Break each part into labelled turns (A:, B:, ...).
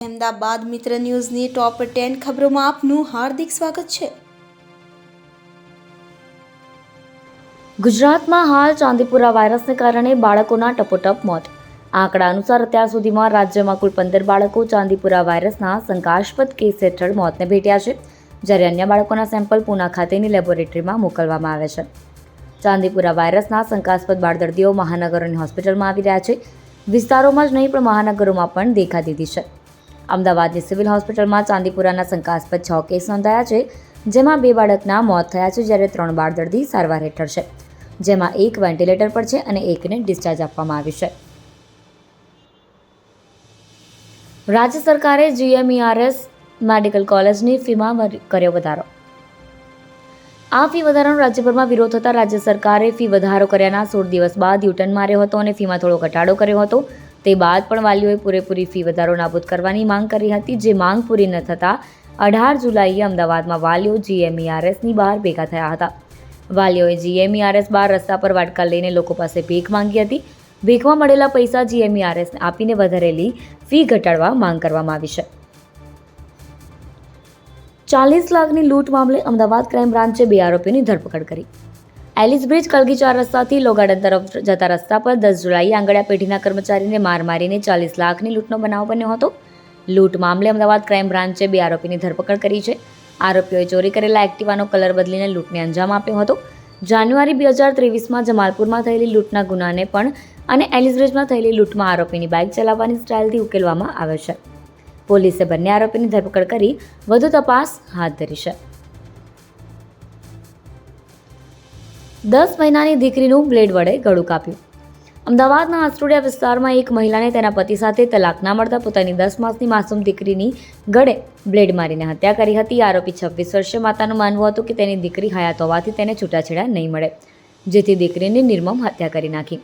A: અમદાવાદ મિત્ર ન્યૂઝની ટોપ 10 ખબરોમાં આપનું હાર્દિક સ્વાગત છે।
B: ગુજરાતમાં હાલ ચાંદીપુરા વાયરસને કારણે બાળકોના ટપોટપ મોત। આંકડા અનુસાર અત્યાર સુધીમાં રાજ્યમાં કુલ 15 બાળકો ચાંદીપુરા વાયરસના શંકાસ્પદ કેસ હેઠળ મોતને ભેટ્યા છે, જ્યારે અન્ય બાળકોના સેમ્પલ પૂના ખાતેની લેબોરેટરીમાં મોકલવામાં આવે છે। ચાંદીપુરા વાયરસના શંકાસ્પદ બાળ દર્દીઓ મહાનગરોની હોસ્પિટલમાં આવી રહ્યા છે। વિસ્તારોમાં જ નહીં પણ મહાનગરોમાં પણ દેખા દીધી છે। અમદાવાદની સિવિલ હોસ્પિટલમાં ચાંદીપુરાના શંકાસ્પદ 6 કેસ નોંધાયા છે, જેમાં 2 બાળકના મોત થયા છે, જ્યારે 3 બાળ દર્દી સારવાર હેઠળ છે, જેમાં 1 વેન્ટિલેટર પર છે અને 1ને ડિસ્ચાર્જ આપવામાં આવ્યું છે। રાજ્ય સરકારે GMERS મેડિકલ કોલેજની ફીમાં કર્યો વધારો। આ ફી વધારાનો રાજ્યભરમાં વિરોધ થતાં રાજ્ય સરકારે ફી વધારો કર્યાના 16 દિવસ બાદ યુટર્ન માર્યો હતો અને ફીમાં થોડો ઘટાડો કર્યો હતો। તે બાદ પણ વાલીઓએ પૂરેપૂરી ફી વધારો નાબૂદ કરવાની માંગ કરી હતી, જે માંગ પૂરી ન થતાં 18 જુલાઈએ અમદાવાદમાં વાલીઓ GMERSની બહાર ભેગા થયા હતા। વાલીઓએ GMERS બહાર રસ્તા પર વાટકા લઈને લોકો પાસે ભીખ માંગી હતી। ભીખમાં મળેલા પૈસા GMERSને આપીને વધારેલી ફી ઘટાડવા માંગ કરવામાં આવી છે। 40 લાખની લૂંટ મામલે અમદાવાદ ક્રાઇમ બ્રાન્ચે 2 આરોપીઓની ધરપકડ કરી। એલિસ બ્રિજ કલગી 4 રસ્તાથી લો ગાર્ડન તરફ જતા રસ્તા પર 10 જુલાઈએ આંગડિયા પેઢીના કર્મચારીને માર મારીને 40 લાખની લૂંટનો બનાવ બન્યો હતો। લૂંટ મામલે અમદાવાદ ક્રાઇમ બ્રાન્ચે 2 આરોપીની ધરપકડ કરી છે। આરોપીઓએ ચોરી કરેલા એક્ટિવાનો કલર બદલીને લૂંટને અંજામ આપ્યો હતો। જાન્યુઆરી 2023માં જમાલપુરમાં થયેલી લૂંટના ગુનાને પણ અને એલિસ બ્રિજમાં થયેલી લૂંટમાં આરોપીની બાઇક ચલાવવાની સ્ટાઇલથી ઉકેલવામાં આવ્યો છે। પોલીસે બંને આરોપીની ધરપકડ કરી વધુ તપાસ હાથ ધરી છે। 10 મહિનાની દીકરીનું બ્લેડ વડે ગળું કાપ્યું। અમદાવાદના આસ્ટોડિયા વિસ્તારમાં એક મહિલાને તેના પતિ સાથે તલાક ના મળતા પોતાની 10 માસની માસૂમ દીકરીની ગળે બ્લેડ મારીને હત્યા કરી હતી। આરોપી 26 વર્ષીય માતાનું માનવું હતું કે તેની દીકરી હયાત હોવાથી તેને છૂટાછેડા નહીં મળે, જેથી દીકરીની નિર્મમ હત્યા કરી નાખી।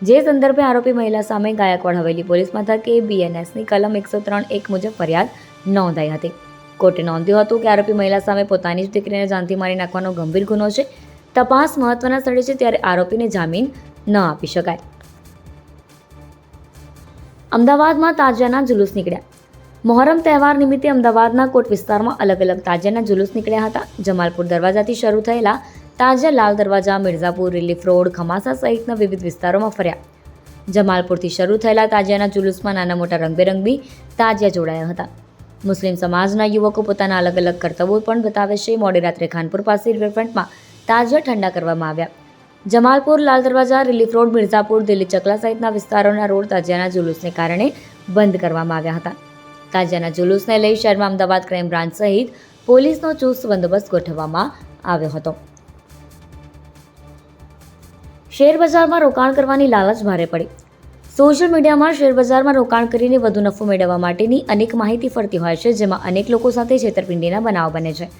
B: જે સંદર્ભે આરોપી મહિલા સામે ગાયકવાડ હવેલી પોલીસ મથકે BNSની કલમ 103(1) મુજબ ફરિયાદ નોંધાઈ હતી। કોર્ટે નોંધ્યું હતું કે આરોપી મહિલા સામે પોતાની જ દીકરીને જાનથી મારી નાખવાનો ગંભીર ગુનો છે। તપાસ મહત્વના સ્થળે છે, ત્યારે આરોપીને જામીન ન આપી શકાય। અમદાવાદમાં તાજિયાના જુલુસ નીકળ્યા। મોહરમ તહેવાર નિમિત્તે અમદાવાદના કોટ વિસ્તારમાં અલગ અલગ તાજિયાના જુલુસ નીકળ્યા હતા। જમાલપુર દરવાજાથી શરૂ થયેલા તાજિયા લાલ દરવાજા, મિર્ઝાપુર, રિલીફ રોડ, ખમાસા સહિતના વિવિધ વિસ્તારોમાં ફર્યા। જમાલપુરથી શરૂ થયેલા તાજિયાના જુલુસમાં નાના મોટા રંગબેરંગી તાજિયા જોડાયા હતા। મુસ્લિમ સમાજના યુવકો પોતાના અલગ અલગ કરતબો પણ બતાવે છે। મોડી રાત્રે ખાનપુર પાસે રિવરફ્રન્ટમાં તાજિયા ઠંડા કરવામાં આવ્યા। જમાલપુર, લાલ દરવાજા, રિલીફ રોડ, મિર્ઝાપુર, દિલ્હી ચકલા સહિતના વિસ્તારોના રોડ તાજિયાના જુલુસને કારણે બંધ કરવામાં આવ્યા હતા। તાજિયાના જુલુસને લઈ શહેરમાં અમદાવાદ ક્રાઇમ બ્રાન્ચ સહિત પોલીસનો ચુસ્ત બંદોબસ્ત ગોઠવવામાં આવ્યો હતો। શેર બજારમાં રોકાણ કરવાની લાલચ ભારે પડી। સોશિયલ મીડિયામાં શેર બજારમાં રોકાણ કરીને વધુ નફો મેળવવા માટેની અનેક માહિતી ફરતી હોય છે, જેમાં અનેક લોકો સાથે છેતરપિંડીના બનાવ બને છે।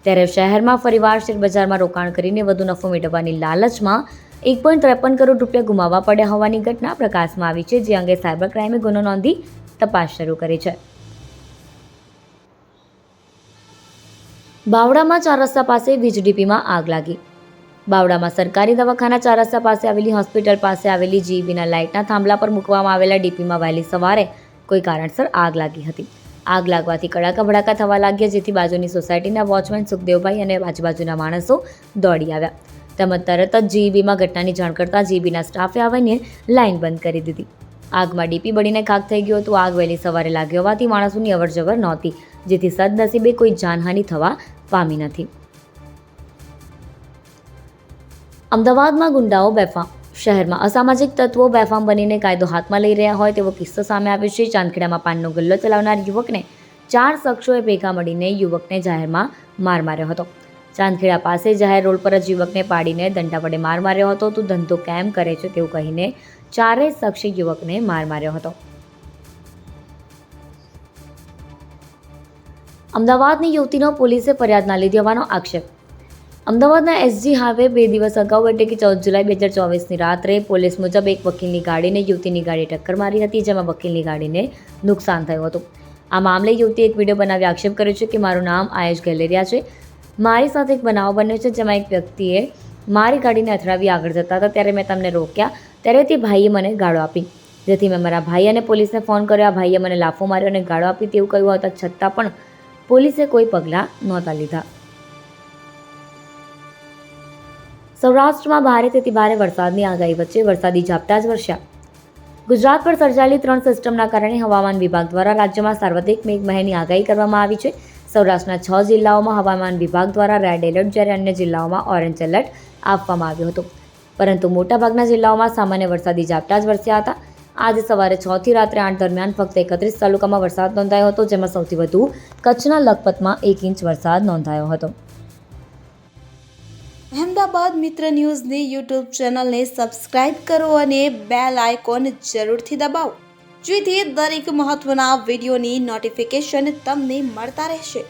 B: ત્યારે શહેરમાં ફરીવાર શેર બજારમાં રોકાણ કરીને વધુ નફો મેળવવાની લાલચમાં 1.53 કરોડ રૂપિયા ગુમાવવા પડ્યા હોવાની ઘટના પ્રકાશમાં આવી છે, જે અંગે સાયબર ક્રાઇમે ગુનો નોંધી તપાસ શરૂ કરી છે। બાવડામાં 4 રસ્તા પાસે વીજ ડીપીમાં આગ લાગી। બાવડામાં સરકારી દવાખાના 4 રસ્તા પાસે આવેલી હોસ્પિટલ પાસે આવેલી GEBના લાઇટના થાંભલા પર મૂકવામાં આવેલા ડીપીમાં વહેલી સવારે કોઈ કારણસર આગ લાગી હતી। આગ લાગવાથી કડાકા ભડાકા થવા લાગ્યા, જેથી બાજુની સોસાયટીના વોચમેન સુખદેવભાઈ અને આજુબાજુના માણસો દોડી આવ્યા, તેમજ તરત જ GEBમાં ઘટનાની જાણ કરતાં GEBના સ્ટાફે આવીને લાઇન બંધ કરી દીધી। આગમાં ડીપી બળીને ખાખ થઈ ગયું હતું। આગ વહેલી સવારે લાગી હોવાથી માણસોની અવરજવર નહોતી, જેથી સદનસીબે કોઈ જાનહાનિ થવા પામી નથી। અમદાવાદમાં ગુંડાઓ બેફામ। શહેરમાં અસામાજિક તત્વો બેફામ બનીને કાયદો હાથમાં લઈ રહ્યા હોય તેવો કિસ્સો સામે આવ્યો છે। ચાંદખેડામાં પાનનો ગલ્લો ચલાવનાર યુવકને 4 શખ્સોએ ભેગા મળીને યુવકને જાહેરમાં માર માર્યો હતો। ચાંદખેડા પાસે જાહેર રોડ પર જ યુવકને પાડીને દંડા વડે માર માર્યો હતો। તું ધંધો કેમ કરે છે તેવું કહીને 4 શખ્સે યુવકને માર માર્યો હતો। અમદાવાદની યુવતીનો પોલીસે ફરિયાદ ના લીધી હોવાનો આક્ષેપ। અમદાવાદના SG હાઈવે 2 દિવસ અગાઉ એટલે કે 14 જુલાઈ 2024ની રાત્રે પોલીસ મુજબ એક વકીલની ગાડીને યુવતીની ગાડી ટક્કર મારી હતી, જેમાં વકીલની ગાડીને નુકસાન થયું હતું। આ મામલે યુવતીએ એક વિડીયો બનાવી આક્ષેપ કર્યો છે કે મારું નામ આયેશ ગેલેરિયા છે। મારી સાથે એક બનાવ બન્યો છે, જેમાં એક વ્યક્તિએ મારી ગાડીને અથડાવી આગળ જતા હતા, ત્યારે મેં તેમને રોક્યા, ત્યારે તે ભાઈએ મને ગાળો આપી। જેથી મેં મારા ભાઈ અને પોલીસને ફોન કર્યો. આ ભાઈએ મને લાફો માર્યો અને ગાળો આપી તેવું કહ્યું હતા, છતાં પણ પોલીસે કોઈ પગલાં નહોતા લીધા. સૌરાષ્ટ્રમાં ભારેથી ભારે વરસાદની આગાહી વચ્ચે વરસાદી ઝાપટા જ વરસ્યા. ગુજરાત પર સર્જાયેલી 3 સિસ્ટમના કારણે હવામાન વિભાગ દ્વારા રાજ્યમાં સાર્વત્રિક મેઘમહેરની આગાહી કરવામાં આવી છે. સૌરાષ્ટ્રના 6 જિલ્લાઓમાં હવામાન વિભાગ દ્વારા રેડ એલર્ટ, જ્યારે અન્ય જિલ્લાઓમાં ઓરેન્જ એલર્ટ આપવામાં આવ્યો હતો. પરંતુ મોટાભાગના જિલ્લાઓમાં સામાન્ય વરસાદી ઝાપટા જ વરસ્યા હતા. આજે સવારે 6 થી રાત્રે 8 દરમિયાન ફક્ત 31 તાલુકામાં વરસાદ નોંધાયો હતો, જેમાં સૌથી વધુ કચ્છના લખપતમાં 1 ઇંચ વરસાદ નોંધાયો હતો.
A: અહેમદાબાદ મિત્ર ન્યૂઝની યુટ્યુબ ચેનલને સબસ્ક્રાઇબ કરો અને બેલ આઇકોન જરૂરથી દબાવો, જેથી દરેક મહત્વના વિડીયોની નોટિફિકેશન તમને મળતા રહેશે.